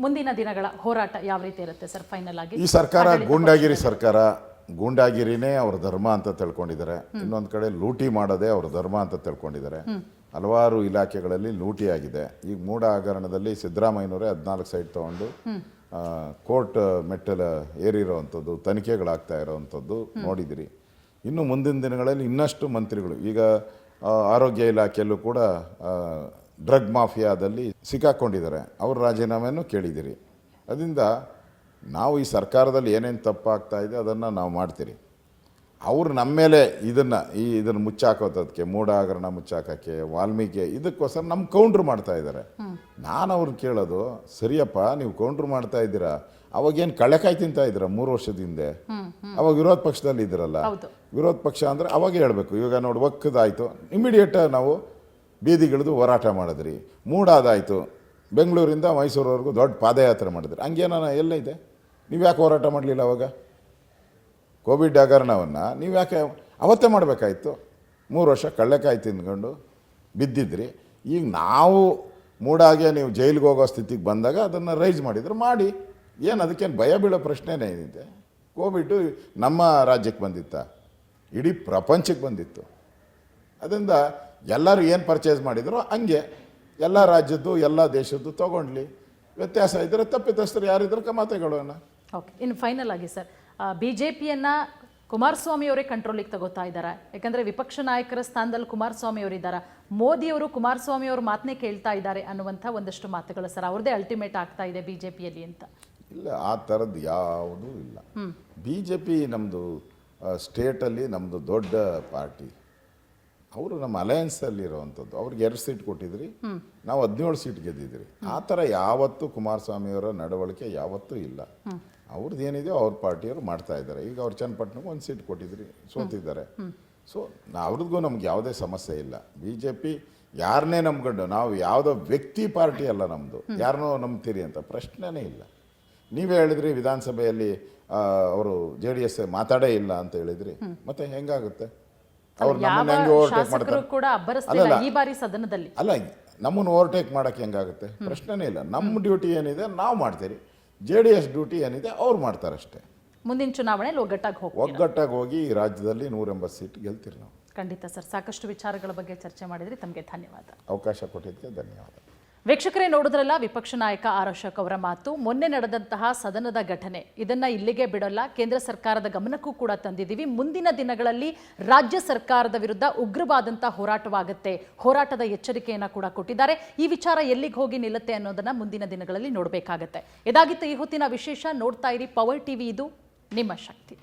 ಮುಂದಿನ ದಿನಗಳ ಹೋರಾಟ ಯಾವ ರೀತಿ ಇರುತ್ತೆ ಸರ್ ಫೈನಲ್ ಆಗಿ? ಈ ಸರ್ಕಾರ ಗೂಂಡಾಗಿರಿನೇ ಅವ್ರ ಧರ್ಮ ಅಂತ ತಿಳ್ಕೊಂಡಿದ್ದಾರೆ. ಇನ್ನೊಂದು ಕಡೆ ಲೂಟಿ ಮಾಡೋದೇ ಅವ್ರ ಧರ್ಮ ಅಂತ ತಿಳ್ಕೊಂಡಿದ್ದಾರೆ. ಹಲವಾರು ಇಲಾಖೆಗಳಲ್ಲಿ ಲೂಟಿ ಆಗಿದೆ. ಈಗ ಮೂಡ ಹಗರಣದಲ್ಲಿ ಸಿದ್ದರಾಮಯ್ಯನವರೇ 14 ಸೈಟ್ ತಗೊಂಡು ಕೋರ್ಟ್ ಮೆಟ್ಟಲ ಏರಿರೋವಂಥದ್ದು, ತನಿಖೆಗಳಾಗ್ತಾ ಇರೋವಂಥದ್ದು ನೋಡಿದಿರಿ. ಇನ್ನು ಮುಂದಿನ ದಿನಗಳಲ್ಲಿ ಇನ್ನಷ್ಟು ಮಂತ್ರಿಗಳು, ಈಗ ಆರೋಗ್ಯ ಇಲಾಖೆಯಲ್ಲೂ ಕೂಡ ಡ್ರಗ್ ಮಾಫಿಯಾದಲ್ಲಿ ಸಿಕ್ಕಾಕೊಂಡಿದ್ದಾರೆ. ಅವ್ರ ರಾಜೀನಾಮೆಯನ್ನು ಕೇಳಿದಿರಿ. ಅದರಿಂದ ನಾವು ಈ ಸರ್ಕಾರದಲ್ಲಿ ಏನೇನು ತಪ್ಪಾಗ್ತಾ ಇದೆ ಅದನ್ನು ನಾವು ಮಾಡ್ತೀರಿ. ಅವರು ನಮ್ಮ ಮೇಲೆ ಇದನ್ನು ಮುಚ್ಚಾಕೋದಕ್ಕೆ, ಮೂಡ ಹಗರಣ ಮುಚ್ಚಾಕೋಕ್ಕೆ, ವಾಲ್ಮೀಕಿ ಇದಕ್ಕೋಸ್ಕರ ನಮ್ಮ ಕೌಂಟ್ರ್ ಮಾಡ್ತಾ ಇದ್ದಾರೆ. ನಾನು ಅವ್ರನ್ನ ಕೇಳೋದು, ಸರಿಯಪ್ಪ ನೀವು ಕೌಂಟ್ರ್ ಮಾಡ್ತಾ ಇದ್ದೀರಾ, ಅವಾಗೇನು ಕಳೆಕಾಯಿ ತಿಂತಾ ಇದ್ದೀರಾ 3 ವರ್ಷದ ಹಿಂದೆ? ಅವಾಗ ವಿರೋಧ ಪಕ್ಷದಲ್ಲಿ ಇದ್ದೀರಲ್ಲ, ವಿರೋಧ ಪಕ್ಷ ಅಂದರೆ ಅವಾಗೇ ಹೇಳಬೇಕು. ಇವಾಗ ನೋಡಿ ಒಕ್ಕದಾಯಿತು, ಇಮಿಡಿಯೇಟ್ ನಾವು ಬೀದಿಗಿಳಿದು ಹೋರಾಟ ಮಾಡಿದ್ರಿ. ಮೂಡಾದಾಯಿತು, ಬೆಂಗಳೂರಿಂದ ಮೈಸೂರವರೆಗೂ ದೊಡ್ಡ ಪಾದಯಾತ್ರೆ ಮಾಡಿದ್ರಿ. ಹಂಗೇನ ಎಲ್ಲ ಇದೆ? ನೀವು ಯಾಕೆ ಹೋರಾಟ ಮಾಡಲಿಲ್ಲ ಅವಾಗ? ಕೋವಿಡ್ ಹಗರಣವನ್ನು ನೀವು ಯಾಕೆ ಅವತ್ತೇ ಮಾಡಬೇಕಾಯ್ತು? 3 ವರ್ಷ ಕಳ್ಳೆಕಾಯಿ ತಿಂದ್ಕೊಂಡು ಬಿದ್ದಿದ್ರಿ. ಈಗ ನಾವು ಮೂಡಾಗೆ ನೀವು ಜೈಲಿಗೆ ಹೋಗೋ ಸ್ಥಿತಿಗೆ ಬಂದಾಗ ಅದನ್ನು ರೈಸ್ ಮಾಡಿದ್ರು, ಮಾಡಿ. ಏನು ಅದಕ್ಕೇನು ಭಯ ಬೀಳೋ ಪ್ರಶ್ನೆನೇ ಏನಿದೆ? ಕೋವಿಡ್ಡು ನಮ್ಮ ರಾಜ್ಯಕ್ಕೆ ಬಂದಿತ್ತ? ಇಡೀ ಪ್ರಪಂಚಕ್ಕೆ ಬಂದಿತ್ತು. ಅದರಿಂದ ಎಲ್ಲರೂ ಏನು ಪರ್ಚೇಸ್ ಮಾಡಿದ್ರು ಹಂಗೆ ಎಲ್ಲ ರಾಜ್ಯದ್ದು ಎಲ್ಲ ದೇಶದ್ದು ತೊಗೊಂಡ್ಲಿ. ವ್ಯತ್ಯಾಸ ಇದ್ದರೆ ತಪ್ಪಿತಸ್ಥರು ಯಾರಿದ್ರೆ ಕಮಾತೆಗಳನ್ನ. ಓಕೆ, ಇನ್ನು ಫೈನಲ್ ಆಗಿ ಸರ್, BJPಯನ್ನು ಕುಮಾರಸ್ವಾಮಿ ಅವರೇ ಕಂಟ್ರೋಲಿಗೆ ತಗೋತಾ ಇದ್ದಾರೆ. ಯಾಕಂದರೆ ವಿಪಕ್ಷ ನಾಯಕರ ಸ್ಥಾನದಲ್ಲಿ ಕುಮಾರಸ್ವಾಮಿ ಅವರಿದ್ದಾರೆ. ಮೋದಿಯವರು ಕುಮಾರಸ್ವಾಮಿ ಅವರು ಮಾತನ್ನೇ ಕೇಳ್ತಾ ಇದ್ದಾರೆ ಅನ್ನುವಂಥ ಒಂದಷ್ಟು ಮಾತುಗಳು ಸರ್. ಅವ್ರದ್ದೇ ಅಲ್ಟಿಮೇಟ್ ಆಗ್ತಾ ಇದೆ BJPಯಲ್ಲಿ ಅಂತ. ಇಲ್ಲ, ಆ ಥರದ್ದು ಯಾವುದೂ ಇಲ್ಲ. BJP ನಮ್ಮದು ಸ್ಟೇಟಲ್ಲಿ ನಮ್ಮದು ದೊಡ್ಡ ಪಾರ್ಟಿ. ಅವರು ನಮ್ಮ ಅಲಯನ್ಸಲ್ಲಿರೋವಂಥದ್ದು. ಅವ್ರಿಗೆ 2 ಸೀಟ್ ಕೊಟ್ಟಿದ್ರಿ, ನಾವು 17 ಸೀಟ್ ಗೆದ್ದಿದ್ರಿ. ಆ ಥರ ಯಾವತ್ತೂ ಕುಮಾರಸ್ವಾಮಿಯವರ ನಡವಳಿಕೆ ಯಾವತ್ತೂ ಇಲ್ಲ. ಅವ್ರದ್ದು ಏನಿದೆಯೋ ಅವ್ರ ಪಾರ್ಟಿಯವರು ಮಾಡ್ತಾ ಇದ್ದಾರೆ. ಈಗ ಅವ್ರು ಚನ್ನಪಟ್ಟಣಕ್ಕೆ 1 ಸೀಟ್ ಕೊಟ್ಟಿದ್ರಿ, ಸೋತಿದ್ದಾರೆ. ಸೊ ಅವ್ರಿಗೂ ನಮ್ಗೆ ಯಾವುದೇ ಸಮಸ್ಯೆ ಇಲ್ಲ. BJP ಯಾರನ್ನೇ ನಂಬ್ಕೊಂಡು, ನಾವು ಯಾವುದೋ ವ್ಯಕ್ತಿ ಪಾರ್ಟಿ ಅಲ್ಲ ನಮ್ಮದು. ಯಾರನ್ನೋ ನಂಬ್ತೀರಿ ಅಂತ ಪ್ರಶ್ನೆನೇ ಇಲ್ಲ. ನೀವೇ ಹೇಳಿದ್ರಿ ವಿಧಾನಸಭೆಯಲ್ಲಿ ಅವರು JDS ಮಾತಾಡೇ ಇಲ್ಲ ಅಂತ ಹೇಳಿದ್ರಿ. ಮತ್ತೆ ಹೆಂಗಾಗುತ್ತೆ? ಅವ್ರು ನಮ್ಮನ್ನು ಹೆಂಗೆ ಓವರ್ಟೇಕ್ ಮಾಡ್ತಾರೆ? ಅಲ್ಲ, ನಮ್ಮನ್ನು ಓವರ್ಟೇಕ್ ಮಾಡೋಕ್ಕೆ ಹೆಂಗಾಗುತ್ತೆ? ಪ್ರಶ್ನೆನೇ ಇಲ್ಲ. ನಮ್ಮ ಡ್ಯೂಟಿ ಏನಿದೆ ನಾವು ಮಾಡ್ತೀರಿ, JDS ಡ್ಯೂಟಿ ಏನಿದೆ ಅವ್ರು ಮಾಡ್ತಾರಷ್ಟೇ. ಮುಂದಿನ ಚುನಾವಣೆಯಲ್ಲಿ ಒಗ್ಗಟ್ಟಾಗಿ ಹೋಗಿ ಈ ರಾಜ್ಯದಲ್ಲಿ 180 ಸೀಟ್ ಗೆಲ್ತೀರಿ ನಾವು. ಖಂಡಿತ ಸರ್. ಸಾಕಷ್ಟು ವಿಚಾರಗಳ ಬಗ್ಗೆ ಚರ್ಚೆ ಮಾಡಿದ್ರಿ. ತಮಗೆ ಧನ್ಯವಾದ. ಅವಕಾಶ ಕೊಟ್ಟಿದ್ದಕ್ಕೆ ಧನ್ಯವಾದ. ವೀಕ್ಷಕರೇ, ನೋಡಿದ್ರಲ್ಲ ವಿಪಕ್ಷ ನಾಯಕ ಆರ್ ಅಶೋಕ್ ಅವರ ಮಾತು. ಮೊನ್ನೆ ನಡೆದಂತಹ ಸದನದ ಘಟನೆ, ಇದನ್ನ ಇಲ್ಲಿಗೆ ಬಿಡಲ್ಲ, ಕೇಂದ್ರ ಸರ್ಕಾರದ ಗಮನಕ್ಕೂ ಕೂಡ ತಂದಿದ್ದೀವಿ. ಮುಂದಿನ ದಿನಗಳಲ್ಲಿ ರಾಜ್ಯ ಸರ್ಕಾರದ ವಿರುದ್ಧ ಉಗ್ರವಾದಂತಹ ಹೋರಾಟವಾಗುತ್ತೆ, ಹೋರಾಟದ ಎಚ್ಚರಿಕೆಯನ್ನ ಕೂಡ ಕೊಟ್ಟಿದ್ದಾರೆ. ಈ ವಿಚಾರ ಎಲ್ಲಿಗೆ ಹೋಗಿ ನಿಲ್ಲುತ್ತೆ ಅನ್ನೋದನ್ನ ಮುಂದಿನ ದಿನಗಳಲ್ಲಿ ನೋಡಬೇಕಾಗತ್ತೆ. ಇದಾಗಿತ್ತು ಈ ಹೊತ್ತಿನ ವಿಶೇಷ. ನೋಡ್ತಾ ಇರಿ ಪವರ್ ಟಿವಿ, ಇದು ನಿಮ್ಮ ಶಕ್ತಿ.